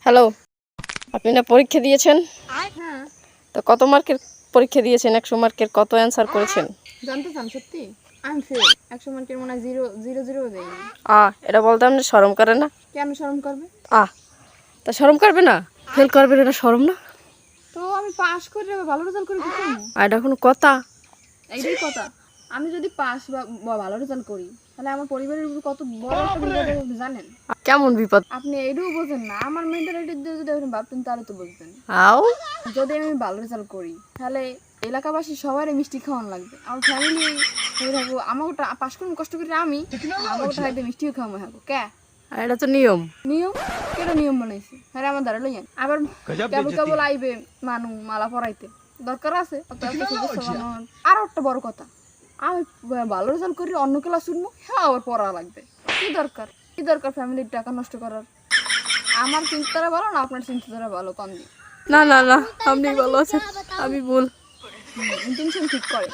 Hello, আপনি না পরীক্ষা দিয়েছেন? হ্যাঁ। তো কত মার্কের পরীক্ষা দিয়েছেন? 100 মার্কের কত অ্যান্সার করেছেন? জানতে চান সত্যি? আমি ফেল। 100 মার্কের মনে হয় 0 দেয়নি। এটা বলতে আপনার শরম করে না? কেন শরম করবে? তা শরম করবে না? ফেল করবেন, এটা শরম না? তো আমি পাস করে ভালো রেজাল্ট করে কি করবো? এটা কোনো কথা? এইটাই কথা। আমি যদি পাস বা ভালো রেজাল্ট করি তাহলে আমার পরিবারের উপর কত বড় একটা বিপদ হবে জানেন? কেমন বিপদ? আপনি এইটাও বোঝেন না। আমার মেন্টালিটি দিয়ে যদি আপনি ভাবতেন তাহলে তো বুঝতেন। আও যদি আমি ভালো রেজাল্ট করি তাহলে এলাকাবাসী সবারই মিষ্টি খাওয়ানো লাগবে। আমার ফ্যামিলি থাকবো, আমাকে পাস করুন কষ্ট করে আমি আমাকে টাকা মিষ্টিও খাওয়ানো হবে কে? এটা তো নিয়ম। নিয়ম কেন নিয়ম বানাইছে? হ্যাঁ আমার দ্বারা লইয়া আবার কেবল কেবল আইবে মানু মালা পরাইতে দরকার আছে। আর একটা বড় কথা, আমি ভালো রেজাল্ট করি অন্য ক্লাস শুনবো, হ্যাঁ আবার পড়া লাগবে। কি দরকার ফ্যামিলির টাকা নষ্ট করার? আমার চিন্তাধারা ভালো না আপনার চিন্তাধারা ভালো? কম দিন না না না, আপনি ভালো আছেন, আমি ভুল। ইন্টেনশন ঠিক করে।